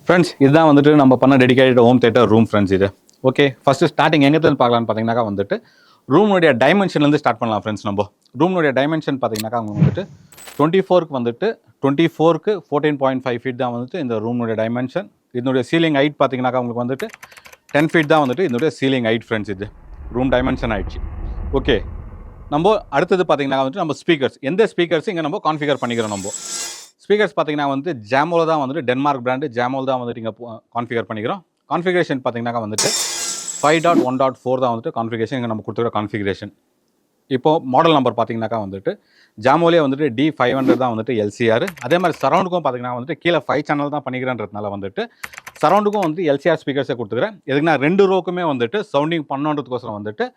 Friends இதுதான் வந்துட்டு நம்ம பண்ண dedicated home theatre room friends இது. ஓகே, ஃபஸ்ட்டு ஸ்டார்டிங் எங்கேருந்து பார்க்கலான்னு பார்த்தீங்கன்னாக்கா வந்துட்டு ரூமுடைய டைமென்ஷன்லேருந்து ஸ்டார்ட் பண்ணலாம் ஃப்ரெண்ட்ஸ். நம்ம ரூமுடைய டைமென்ஷன் பார்த்தீங்கன்னாக்கா அவங்க வந்துட்டு 24க்கு வந்துட்டு 24க்கு 14.5 ஃபீட் தான் வந்துட்டு இந்த ரூமுடைய டைமென்ஷன். இதனுடைய சீலிங் ஹைட் பார்த்தீங்கன்னாக்கா உங்களுக்கு வந்துட்டு 10 ஃபீட் தான் வந்துட்டு இதனுடைய சீலிங் ஹைட் ஃப்ரெண்ட்ஸ். இது ரூம் டைமென்ஷன் ஆயிடுச்சு. ஓகே, நம்ம அடுத்தது பார்த்தீங்கன்னா வந்துட்டு நம்ம ஸ்பீக்கர்ஸ், எந்த ஸ்பீக்கர்ஸ் இங்கே நம்ம கான்ஃபிகர் பண்ணிக்கிறோம். நம்ம ஸ்பீக்கர்ஸ் பார்த்தீங்கன்னா வந்து ஜாமோல தான் வந்துட்டு டென்மார்க் பிராண்டு ஜாமோல் தான் வந்துட்டு இங்கே கான்ஃபிகர் பண்ணிக்கிறோம். கான்ஃபிகரேஷன் பார்த்தீங்கன்னா வந்துட்டு 5.1.4 தான் வந்துட்டு கான்ஃபிகரேஷன் இங்கே நம்ம கொடுத்துருக்க கான்ஃபிகரேஷன். இப்போது மாடல் நம்பர் பார்த்தீங்கன்னாக்கா வந்துட்டு ஜாமோலே வந்துட்டு D500 தான் வந்துட்டு LCR. அதே மாதிரி சரௌண்டுக்கும் பார்த்தீங்கன்னா வந்துட்டு கீழே 5 சேனல் தான் பண்ணிக்கிறேன்றதுனால வந்துட்டு சரௌண்டுக்கும் வந்து LCR ஸ்பீக்கர்ஸே கொடுத்துக்கிறேன். எதுக்குன்னா 2 ரோக்குமே வந்துட்டு சவுண்டிங் பண்ணுன்றதுக்கோசரம் வந்துட்டு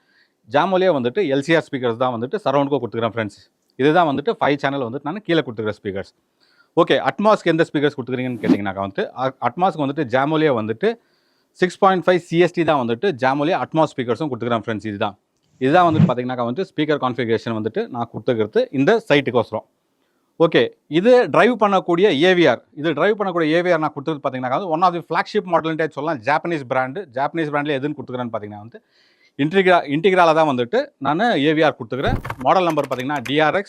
ஜாமோலே வந்துட்டு LCR ஸ்பீக்கர்ஸ் தான் வந்துட்டு சரௌண்டுக்கும் கொடுத்துக்கிறேன் ஃப்ரெண்ட்ஸ். இதுதான் வந்துட்டு 5 சேனல் வந்துட்டு நான் கீழே கொடுத்துக்கிற ஸ்பீக்கர்ஸ். ஓகே, அட்மாஸ்க்கு எந்த ஸ்பீக்கர்ஸ் கொடுத்துக்கிறீங்கன்னு கேட்டிங்கனாக்கா வந்துட்டு அட்மாஸ்க்கு வந்துட்டு ஜாமோலே வந்துட்டு 6.5 CST தான் வந்துட்டு ஜாமோலே அட்மாஸ் ஸ்பீக்கர்ஸும் கொடுத்துக்கிறேன் ஃப்ரெண்ட்ஸ். இதுதான் வந்துட்டு பார்த்தீங்கன்னாக்கா வந்துட்டு ஸ்பீக்கர் கான்ஃபிகரேஷன் வந்துட்டு நான் கொடுத்துக்கிறது இந்த சைட்டுக்கோசரம். ஓகே, இது டிரைவ் பண்ணக்கூடிய ஏவிஆர். நான் கொடுத்தது பார்த்தீங்கன்னா ஒன் ஆஃப் தி ஃப்ளாக்ஷிப் மாடல்ன்ட்டே சொல்லலாம். ஜாப்பனீஸ் பிராண்டில் எதுன்னு கொடுத்துக்கிறேன்னு பார்த்தீங்கன்னா வந்து இன்டிகிரால தான் வந்துட்டு நான் ஏவிஆர் கொடுத்துக்கிறேன். மாடல் நம்பர் பார்த்தீங்கன்னா DRX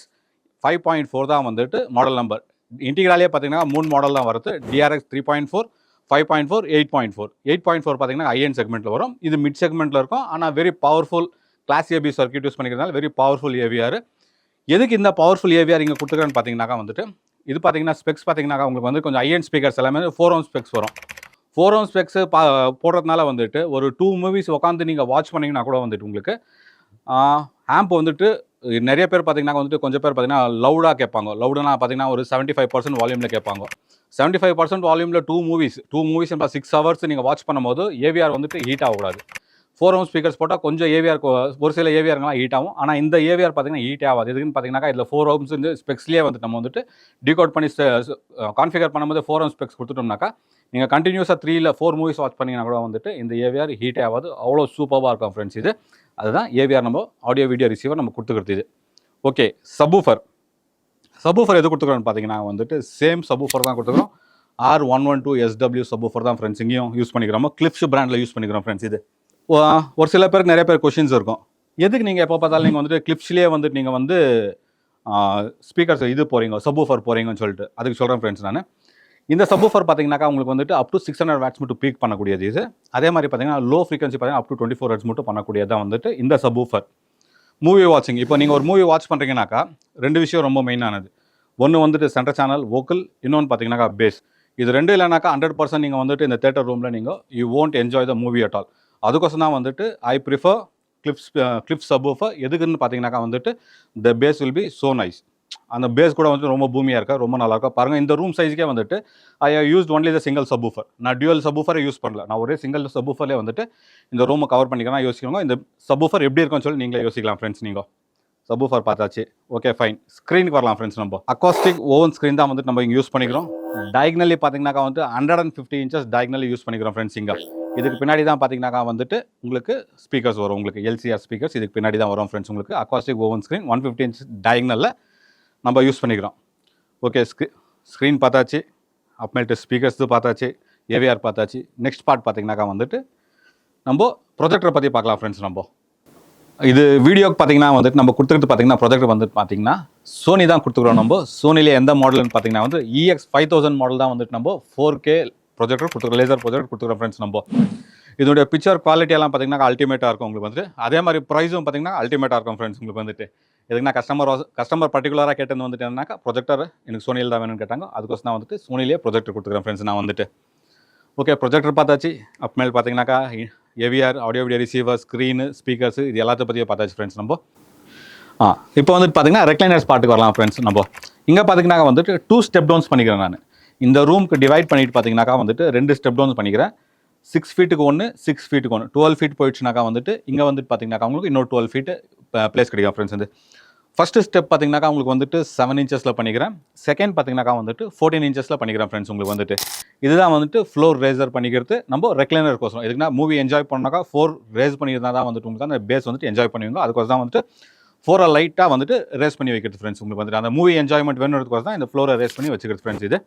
5.4 தான் வந்துட்டு மாடல் நம்பர். இன்டிகிராலே பார்த்தீங்கன்னா 3 மாடல் தான் வருது. DRX 3.4, 5.4, 8.4. 8.4 பார்த்தீங்கன்னா ஐஎன் செக்மெண்ட்டில் வரும். இது மிட் செக்மெண்ட்டில் இருக்கும். ஆனால் very powerful class AB circuit use பண்ணிக்கிறதுனால வெரி பவர்ஃபுல் ஏவிஆர். எதுக்கு இந்த பவர்ஃபுல் ஏவிஆர் இங்கே கொடுத்துக்கிறேன்னு பார்த்தீங்கன்னாக்கா வந்துட்டு இது பார்த்தீங்கன்னா ஸ்பெக்ஸ் பார்த்தீங்கன்னாக்கா உங்களுக்கு வந்து கொஞ்சம் ஐஎன் ஸ்பீக்கர்ஸ் எல்லாமே 4 ohm ஸ்பெக்ஸ் வரும். 4 ohm ஸ்பெக்ஸ் போடுறதுனால வந்துட்டு ஒரு 2 மூவிஸ் உட்காந்து நீங்கள் வாட்ச் பண்ணிங்கன்னா கூட வந்துட்டு உங்களுக்கு ஆம்ப் வந்துட்டு நிறைய பேர் பார்த்தீங்கன்னா வந்துட்டு கொஞ்சம் பேர் பார்த்தீங்கன்னா லவுடாக கேட்பாங்க. லவுடுனா பார்த்தீங்கன்னா ஒரு 75% வால்யூமில் கேட்பாங்க. 75% வால்யூமில் 2 மூவிஸ் 6 hours நீங்கள் வாட்ச் பண்ணும்போது ஏவிஆர் வந்துட்டு ஹீட் ஆகக்கூடாது. 4 ohm ஸ்பீக்கர்ஸ் போட்டால் கொஞ்சம் ஏவிஆர் ஒரு சில ஏவிஆருங்களாம் ஹீட் ஆகும். ஆனால் இந்த ஏவிஆர் பார்த்தீங்கன்னா ஹீட் ஆகாது. எதுக்குன்னு பார்த்தீங்கன்னா இதில் 4 ohms ஸ்பெக்ஸ்லேயே வந்துட்டு நம்ம வந்துட்டு டிகோட் பண்ணி கான்ஃபிகர் பண்ணும்போது 4 ohm ஸ்பெக்ஸ் கொடுத்துட்டோம்னாக்கா நீங்கள் கண்டினியூஸாக 3 இல்லை 4 மூவிஸ் வாட்ச் பண்ணிங்கன்னா கூட வந்துட்டு இந்த ஏவிஆர் ஹீட்டே ஆகாது. அவ்வளோ சூப்பராக இருக்கும் ஃப்ரெண்ட்ஸ். அதுதான் ஏவிஆர் நம்ம ஆடியோ வீடியோ ரிசீவர் நம்ம கொடுத்துக்கிறது. ஓகே, சப்வூஃபர் எது கொடுத்துக்கிறோன்னு பார்த்தீங்கன்னா வந்துட்டு சேம் சப்வூஃபர் தான் கொடுத்துக்கிறோம். R112SW சப்வூஃபர் தான் ஃப்ரெண்ட்ஸ் இங்கேயும் யூஸ் பண்ணிக்கிறோம். கிளிப்ஸ் பிராண்டில் யூஸ் பண்ணிக்கிறோம் ஃப்ரெண்ட்ஸ். ஒரு சில பேருக்கு நிறைய பேர் கொஷின்ஸ் இருக்கும். எதுக்கு நீங்கள் எப்போ பார்த்தாலும் நீங்கள் வந்துட்டு கிளிப்ஸ்லேயே வந்துட்டு நீங்கள் வந்து ஸ்பீக்கர்ஸ் சப்வூஃபர் போகிறீங்கன்னு சொல்லிட்டு அதுக்கு சொல்கிறேன் ஃப்ரெண்ட்ஸ். நான் இந்த சப்வூஃபர் பார்த்தீங்கன்னாக்கா உங்களுக்கு வந்துட்டு அப் டு 600 watts மட்டும் பீக் பண்ணக்கூடியது இது. அதே மாதிரி பார்த்தீங்கன்னா லோ ஃப்ரீக்வன்சி பார்த்தீங்கன்னா அப் டு 24 hertz மட்டும் பண்ணக்கூடியதான் வந்துட்டு இந்த சப்வூஃபர். மூவி வாட்சிங், இப்போ நீங்கள் ஒரு மூவி வாட்ச் பண்ணுறீங்கன்னாக்கா 2 விஷயம் ரொம்ப மெயினானது. ஒன்று வந்துட்டு சென்ட்ரல் சேனல் வோக்கல், இன்னொன்று பார்த்தீங்கன்னாக்கா பேஸ். இது 2 இல்லைனாக்கா 100% நீங்கள் வந்துட்டு இந்த தேட்டர் ரூமில் நீங்கள் you won't enjoy the movie at all. அதுக்கோசம் தான் வந்துட்டு ஐ ப்ரிஃபர் கிளிப்ஸ் சப்வூஃபர். எதுக்குன்னு பார்த்தீங்கன்னாக்கா வந்துட்டு the bass will be so nice. அந்த பேஸ் கூட வந்துட்டு ரொம்ப பூமியாக இருக்கா, ரொம்ப நல்லா இருக்கா பாருங்கள். இந்த ரூம் சைஸ்க்கே வந்துட்டு ஐ used only the single subwoofer. நான் டியூவல் சப்வூஃபரை யூஸ் பண்ணல. நான் ஒரே சிங்கிள் சப்வூஃபர்லேயே வந்துட்டு இந்த ரூமை கவர் பண்ணிக்கலாம். யோசிக்கணும் இந்த சப்வூஃபர் எப்படி இருக்குன்னு சொல்லி நீங்களே யோசிக்கலாம் ஃப்ரெண்ட்ஸ். நீங்கள் சப்வூஃபர் பார்த்தாச்சு. ஓகே ஃபைன், ஸ்க்ரீனுக்கு வரலாம் ஃப்ரெண்ட்ஸ். நம்ம அக்காஸ்டிக் ஓவன் ஸ்க்ரீன் தான் வந்துட்டு நம்ம இங்கே யூஸ் பண்ணிக்கிறோம். டயக்னலி பார்த்தீங்கன்னாக்கா வந்து 150 inches டயக்னலி யூஸ் பண்ணிக்கிறோம் ஃப்ரெண்ட்ஸ். இங்கே இதுக்கு பின்னாடி தான் பார்த்தீங்கன்னாக்கா வந்துட்டு உங்களுக்கு ஸ்பீக்கர்ஸ் வரும். உங்களுக்கு LCR ஸ்பீக்கர்ஸ் இதுக்கு பின்னாடி தான் வரும் ஃப்ரெண்ட்ஸ். உங்களுக்கு அக்காஸ்டிக் ஓவன் ஸ்க்ரீன் 150 inch டயக்னலில் நம்ம யூஸ் பண்ணிக்கிறோம். ஓகே, ஸ்க்ரீன் பார்த்தாச்சு, அப்புறமேட்டு ஸ்பீக்கர்ஸ் பார்த்தாச்சு, ஏவிஆர் பார்த்தாச்சு. நெக்ஸ்ட் பார்ட் பார்த்தீங்கன்னாக்கா வந்துட்டு நம்ம ப்ரொஜெக்டரை பற்றி பார்க்கலாம் ஃப்ரெண்ட்ஸ். நம்ம இது வீடியோக்கு பார்த்தீங்கன்னா வந்துட்டு நம்ம கொடுத்துருக்கு பார்த்தீங்கன்னா ப்ரொஜெக்டர் வந்துட்டு பார்த்தீங்கன்னா சோனி தான் கொடுத்துக்கிறோம். நம்ம சோனிலே எந்த மாடல்னு பார்த்தீங்கன்னா வந்து EX5000 மாடல் தான் வந்துட்டு நம்ம 4K ப்ரொஜெக்டர் கொடுத்துருக்கோம், லேசர் ப்ரொஜெக்டர் கொடுத்துக்கிறோம் ஃப்ரெண்ட்ஸ். நம்ம இதோடைய பிக்சர் குவாலிட்டியெல்லாம் பார்த்தீங்கன்னா அல்டிமேட்டாக இருக்கும் உங்களுக்கு வந்துட்டு. அதே மாதிரி ப்ரைஸும் பார்த்தீங்கன்னா அல்டிமேட்டாக இருக்கும் ஃப்ரெண்ட்ஸ் உங்களுக்கு வந்துட்டு. எதுக்குன்னா கஸ்டமர் பர்டிகுலராக கேட்டது வந்துட்டு என்னன்னாக்கா ப்ரொஜெக்டர் எனக்கு சோனியில் தான் வேணும்னு கேட்டாங்க. அதுக்கோசம் நான் வந்துட்டு சோனிலே ப்ரொஜெக்டர் கொடுத்துக்கிறேன் ஃப்ரெண்ட்ஸ் நான் வந்துட்டு. ஓகே, ப்ரொஜெக்டர் பார்த்தாச்சு. அப்புறமேல் பார்த்தீங்கன்னாக்கா AVR audio video receiver, screen, speakers இது எல்லாத்த பற்றியும் பார்த்தாச்சு ஃப்ரெண்ட்ஸ். நம்ம இப்போ வந்துட்டு பார்த்தீங்கன்னா ரெக்லைனர்ஸ் பார்ட்டுக்கு வரலாம் ஃப்ரெண்ட்ஸ். நம்ம இங்கே பார்த்தீங்கன்னா வந்துட்டு 2 ஸ்டெப் டவுன்ஸ் பண்ணிக்கிறேன் நான். இந்த ரூமுக்கு டிவைட் பண்ணிட்டு பார்த்தீங்கன்னாக்கா வந்துட்டு 2 ஸ்டெப் டவுன்ஸ் பண்ணிக்கிறேன். 6 ஃபீட்டுக்கு 1, 6 ஃபீட்டுக்கு 1, 12 ஃபீட் போயிடுச்சுனாக்கா வந்துட்டு இங்கே வந்துட்டு பார்த்தீங்கன்னாக்கா உங்களுக்கு இன்னொரு 12 ஃபீட்டு பிளேஸ் கிடைக்கும் ஃப்ரெண்ட்ஸ். ஃபஸ்ட்டு ஸ்டெப் பார்த்தீங்கன்னாக்கா உங்களுக்கு வந்துட்டு 7 inches பண்ணிக்கிறேன். செகண்ட் பார்த்தீங்கன்னாக்கா வந்துட்டு 14 inches பண்ணிக்கிறேன் ஃப்ரெண்ட்ஸ். உங்களுக்கு வந்துட்டு இதுதான் வந்துட்டு ஃப்ளோர் ரேசர் பண்ணிக்கிறது நம்ம ரெக்லைனர் கோசம். எதுக்குன்னா மூவி என்ஜாய் பண்ணாக்கா 4 ரேஸ் பண்ணியிருந்தால் தான் வந்துட்டு உங்களுக்கு அந்த பேஸ் வந்துட்டு என்ஜாய் பண்ணுவீங்க. அதுக்கோசம் தான் வந்துட்டு 4 லைட்டாக வந்துட்டு ரேஸ் பண்ணி வைக்கிறது ஃப்ரெண்ட்ஸ். உங்களுக்கு வந்துட்டு அந்த மூவி என்ஜாய்மெண்ட் வேணுன்றதுக்கோசம் தான் இந்த ஃப்ளோரை ரேஸ் பண்ணி வச்சுக்கிறது ஃப்ரெண்ட்ஸ்.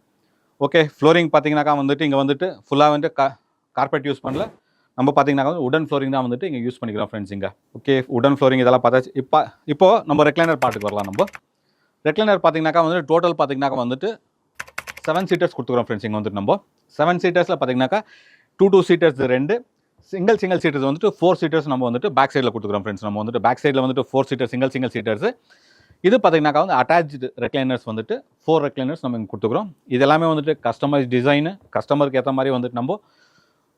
ஓகே, ஃப்ளோரிங் பார்த்தீங்கன்னாக்கா வந்துட்டு இங்கே வந்துட்டு ஃபுல்லாக வந்துட்டு கார்பெட் யூஸ் பண்ணல. நம்ம பார்த்தீங்கன்னா உடன் ஃப்ளோரிங் தான் வந்துட்டு இங்கே யூஸ் பண்ணிக்கிறோம் ஃப்ரெண்ட்ஸ். இங்கே ஓகே, உடன் ஃப்ளோரிங் இதெல்லாம் பார்த்தாச்சு. இப்போது நம்ம ரெக்லைனர் பாட்டுக்கு வரலாம். நம்ம ரெக்லைனர் பார்த்தீங்கன்னாக்கா வந்துட்டு டோட்டல் பார்த்தீங்கன்னாக்கா வந்துட்டு 7 சீட்டர்ஸ் கொடுத்துக்கிறோம் ஃப்ரெண்ட்ஸ். இங்கே வந்துட்டு நம்ம 7 சீட்டர்ஸில் பார்த்தீங்கன்னாக்கா 2 சீட்டர்ஸ் 2 சிங்கிள் சீட்டர்ஸ் வந்துட்டு 4 சீட்டர்ஸ் நம்ம வந்துட்டு பேக் சைடில் கொடுத்துக்கிறோம் ஃப்ரெண்ட்ஸ். நம்ம வந்துட்டு பேக் சைடில் வந்துட்டு 4 சீட்டர் சிங்கிள் சீட்டர்ஸ். இது பார்த்தீங்கன்னாக்கா வந்து அட்டாச்சு ரெக்லைனர்ஸ் வந்துட்டு 4 ரெக்லைனர்ஸ் நம்ம இங்கே கொடுத்துக்கிறோம். இது எல்லாமே வந்துட்டு கஸ்டமைஸ் டிசைனு, கஸ்டமருக்கு ஏற்ற மாதிரி வந்துட்டு நம்ம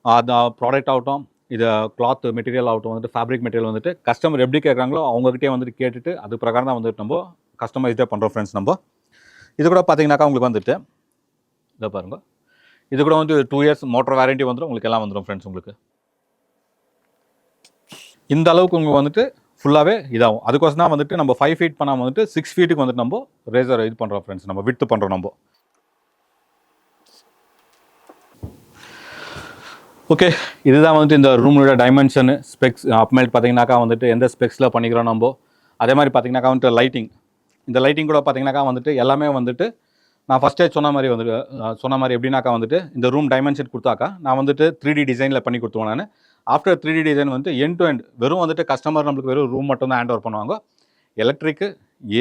அந்த ப்ராடக்ட் ஆகட்டும், இது கிளாத் மெட்டீரியல் ஆகட்டும், வந்துட்டு ஃபேப்ரிக் மெட்டீரியல் வந்துட்டு கஸ்டமர் எப்படி கேட்குறாங்களோ அவங்ககிட்டே வந்துட்டு கேட்டுட்டு அது பிரகாரம் தான் வந்துட்டு நம்ம கஸ்டமைஸ்டாக பண்ணுறோம் ஃப்ரெண்ட்ஸ். நம்ம இது கூட பார்த்தீங்கன்னாக்கா உங்களுக்கு வந்துட்டு இதை பாருங்கள், இது கூட வந்து 2 இயர்ஸ் மோட்டர் வாரண்டி வந்துடும், உங்களுக்கு எல்லாம் வந்துடும் ஃப்ரெண்ட்ஸ். உங்களுக்கு இந்த அளவுக்கு உங்களுக்கு வந்துட்டு ஃபுல்லாகவே இதாகும். அதுக்கோசம் தான் வந்துட்டு நம்ம 5 ஃபீட் பண்ணாமல் வந்துட்டு 6 ஃபீட்டுக்கு வந்துட்டு நம்ம ரேசர் இது பண்ணுறோம் ஃப்ரெண்ட்ஸ். நம்ம விட்டு பண்ணுறோம் நம்ம. ஓகே, இதுதான் வந்துட்டு இந்த ரூமோட டைமென்ஷனு, ஸ்பெக்ஸ் அப்மேல் பார்த்தீங்கன்னாக்கா வந்துட்டு எந்த ஸ்பெக்ஸில் பண்ணிக்கிறோம் நம்ம. அதே மாதிரி பார்த்தீங்கன்னாக்கா வந்துட்டு லைட்டிங், இந்த லைட்டிங் கூட பார்த்தீங்கன்னாக்கா வந்துட்டு எல்லாமே வந்துட்டு நான் ஃபஸ்ட்டே சொன்ன மாதிரி எப்படின்னாக்கா வந்துட்டு இந்த ரூம் டைமென்ஷன் கொடுத்தாக்கா நான் வந்துட்டு 3D டிசைனில் பண்ணி கொடுத்துருவேன் நான். ஆஃப்டர் 3D டிசைன் வந்துட்டு எண்ட் டு எண்ட் வெறும் வந்துட்டு கஸ்டமர் நம்மளுக்கு வெறும் ரூம் மட்டும் தான் ஹேண்ட் ஓவர் பண்ணுவாங்க. எலக்ட்ரிக்கு,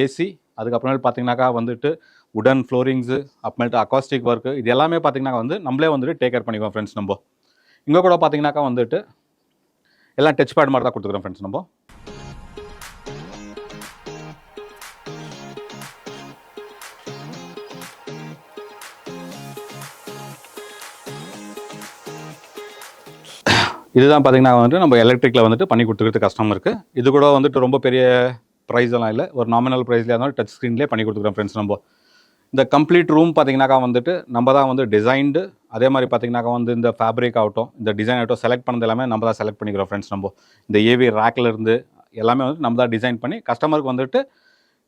ஏசி, அதுக்கப்புறமேல் பார்த்தீங்கன்னாக்கா வந்துட்டு உடன் ஃப்ளோரிங்ஸு, அப்புறமேட்டு அக்காஸ்டிக் ஒர்க்கு, இது எல்லாமே பார்த்தீங்கன்னா வந்து நம்மளே வந்துட்டு டேக் கேர் பண்ணிக்குவோம் ஃப்ரெண்ட்ஸ். நம்ம இங்கே கூட பார்த்தீங்கன்னாக்கா வந்துட்டு எல்லாம் டச் பேட் மாதிரி தான் கொடுத்துக்கிறோம் ஃப்ரெண்ட்ஸ். நம்ம இதுதான் பார்த்தீங்கன்னா வந்துட்டு நம்ம எலக்ட்ரிக்கில் வந்துட்டு பண்ணி கொடுத்துக்கிறது கஸ்டமருக்கு. இது கூட வந்துட்டு ரொம்ப பெரிய ப்ரைஸ் எல்லாம் இல்லை, ஒரு நாமினல் ப்ரைஸ்லேயே இருந்தாலும் டச் ஸ்க்ரீன்லேயே பண்ணி கொடுத்துக்கிறோம் ஃப்ரெண்ட்ஸ். நம்ம இந்த கம்ப்ளீட் ரூம் பார்த்தீங்கன்னாக்கா வந்துட்டு நம்ம தான் வந்து டிசைன்டு, அதே மாதிரி பார்த்தீங்கன்னாக்கா வந்து இந்த ஃபேப்ரிக் ஆகட்டும், இந்த டிசைன் ஆகட்டும் செலக்ட் பண்ணது எல்லாமே நம்ம தான் செலக்ட் பண்ணிக்கிறோம் ஃப்ரெண்ட்ஸ். நம்ம இந்த ஏவி ரேக்கில் இருந்து எல்லாமே வந்து நம்ம தான் டிசைன் பண்ணி கஸ்டமருக்கு வந்துட்டு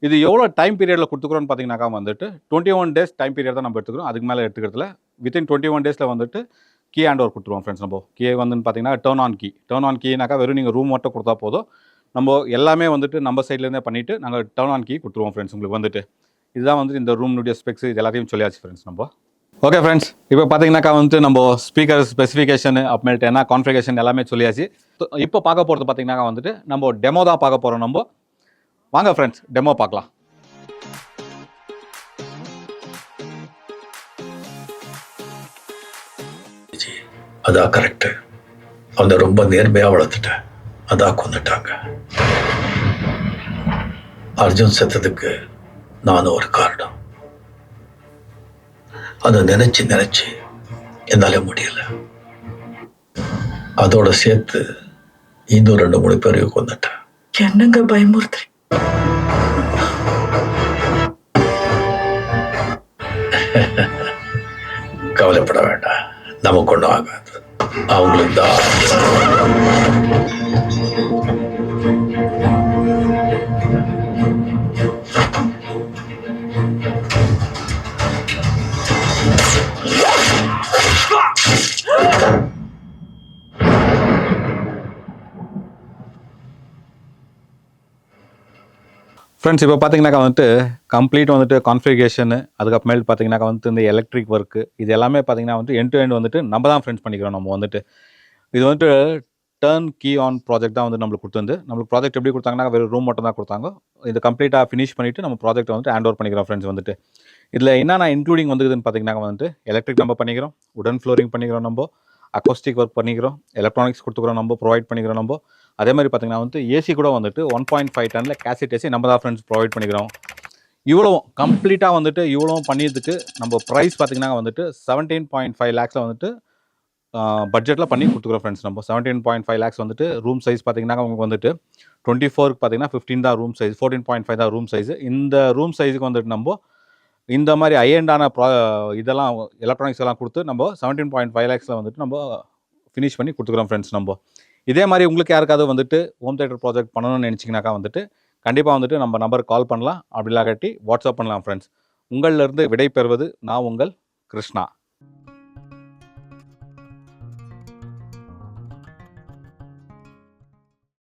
இது எவ்வளோ டைம் பீரியடில் கொடுத்துக்கிறோன்னு பார்த்தீங்கன்னாக்கா வந்துட்டு 21 டேஸ் டைம் பீரியட் தான் நம்ம எடுத்துக்கிறோம். அதுக்கு மேலே எடுத்துக்கிறதுல வித்தின் 21 டேஸில் வந்துட்டு கீ ஹேண்ட் ஓவர் கொடுத்துருவோம் ஃப்ரெண்ட்ஸ். நம்ம கீ வந்துன்னு பார்த்தீங்கன்னா டர்ன் ஆன் கீனாக்கா வெறும் நீங்கள் ரூம் மட்டும் கொடுத்தா போதும், நம்ம எல்லாமே வந்துட்டு நம்ம சைட்லேருந்தே பண்ணிவிட்டு நாங்கள் டர்ன் ஆன் கீ கொடுத்துருவோம் ஃப்ரெண்ட்ஸ் உங்களுக்கு வந்துட்டு. இதுதான் வந்துட்டு இந்த ரூம்னுடைய ஸ்பெக்ஸ், இது எல்லாத்தையும் சொல்லியாச்சு ஃப்ரெண்ட்ஸ். நம்ம ஓகே ஃப்ரெண்ட்ஸ், இப்போ பார்த்தீங்கன்னாக்கா வந்துட்டு நம்ம ஸ்பீக்கர் ஸ்பெசிஃபிகேஷன் அப்புறமேட்டு என்ன கான்ஃபிகரேஷன் எல்லாமே சொல்லியாச்சு. இப்போ பார்க்க போகிறது பார்த்தீங்கன்னாக்கா வந்துட்டு நம்ம டெமோ தான் பார்க்க போகிறோம். நம்ம வாங்க ஃப்ரெண்ட்ஸ் டெமோ பார்க்கலாம். அதான் கரெக்டு. அவனை ரொம்ப நேர்மையாக வளர்த்துட்டேன், அதான் கொண்டுட்டாங்க. அர்ஜுன் செத்ததுக்கு நானும் ஒரு காரணம். அதை நினைச்சு என்னால முடியல. அதோட சேர்த்து இன்னும் 2-3 பேரையும் கொண்டுட்டேன். என்னங்க பயமுறுத்துறீங்க? கவலைப்பட வேண்டாம், நமக்கு ஒன்றும் ஆகாது. அவங்களுக்கு தான் ஃப்ரெண்ட்ஸ் இப்போ பார்த்தீங்கன்னாக்கா வந்துட்டு கம்ப்ளீட் வந்துட்டு கான்ஃபிகரேஷனு, அதுக்கப்புறமேல் பார்த்தீங்கன்னாக்கா வந்துட்டு இந்த எலக்ட்ரிக் ஒர்க்கு, இது எல்லாமே பார்த்தீங்கன்னா வந்துட்டு எண்ட் டு எண்ட் வந்துட்டு நம்ம தான் ஃப்ரெண்ட்ஸ் பண்ணிக்கிறோம். நம்ம வந்துட்டு இது வந்துட்டு டர்ன் கீ ஆன் ப்ராஜெக்ட் தான் வந்து நம்மளுக்கு கொடுத்துருந்து. நம்மளுக்கு ப்ராஜெக்ட் எப்படி கொடுத்தாங்கன்னா வெறும் ரூம் மட்டும் தான் கொடுத்தாங்க. இது கம்ப்ளீட்டாக ஃபினிஷ் பண்ணிவிட்டு நம்ம ப்ராஜெக்ட்டை வந்துட்டு ஹேண்ட் ஓவர் பண்ணிக்கிறோம் ஃப்ரெண்ட்ஸ். வந்துட்டு இதில் என்னென்ன இன்க்ளூடிங் வந்துதுன்னு பார்த்தீங்கன்னா வந்துட்டு எலக்ட்ரிக் நம்ம பண்ணிக்கிறோம், உடன் ஃப்ளோரிங் பண்ணிக்கிறோம், நம்ம அக்கோஸ்டிக் ஒர்க் பண்ணிக்கிறோம், எலக்ட்ரானிக்ஸ் கொடுத்துக்கிறோம், நம்ம ப்ரொவைட் பண்ணிக்கிறோம். நம்ம அதே மாதிரி பார்த்தீங்கன்னா வந்து ஏசி கூட வந்துட்டு 1.5 டன்னில் கேசிட் ஏசி நம்ம தான் ஃப்ரெண்ட்ஸ் ப்ரொவைட் பண்ணிக்கிறோம். இவ்வளோ கம்ப்ளீட்டாக வந்துட்டு இவ்வளோ பண்ணியதுக்கு நம்ம ப்ரைஸ் பார்த்தீங்கன்னா வந்துட்டு 17.5 லேக்ஸில் வந்துட்டு பட்ஜெட்டில் பண்ணி கொடுத்துக்கிறோம் ஃப்ரெண்ட்ஸ். நம்ம 17.5 லேக்ஸ் வந்துட்டு ரூம் சைஸ் பார்த்தீங்கன்னா உங்களுக்கு வந்துட்டு 24க்கு பார்த்தீங்கன்னா 15 தான் ரூம் சைஸ், 14.5 தான் ரூம் சைஸு. இந்த ரூம் சைஸுக்கு வந்துட்டு நம்ம இந்த மாதிரி ஐஎண்டான இதெல்லாம் எலக்ட்ரானிக்ஸ் எல்லாம் கொடுத்து நம்ம 17.5 லேக்ஸில் வந்துட்டு நம்ம ஃபினிஷ் பண்ணி கொடுத்துக்கிறோம் ஃப்ரெண்ட்ஸ். நம்ம இதே மாதிரி உங்களுக்கு யாருக்காவது வந்துட்டு ஹோம் தேட்டர் ப்ராஜெக்ட் பண்ணணும்னு நினச்சிங்கனாக்கா வந்துட்டு கண்டிப்பாக வந்துட்டு நம்ம நம்பருக்கு கால் பண்ணலாம், அப்படி இல்லாட்டி வாட்ஸ்அப் பண்ணலாம் ஃப்ரெண்ட்ஸ். உங்களிலிருந்து விடை பெறுவது நான் உங்கள் கிருஷ்ணா.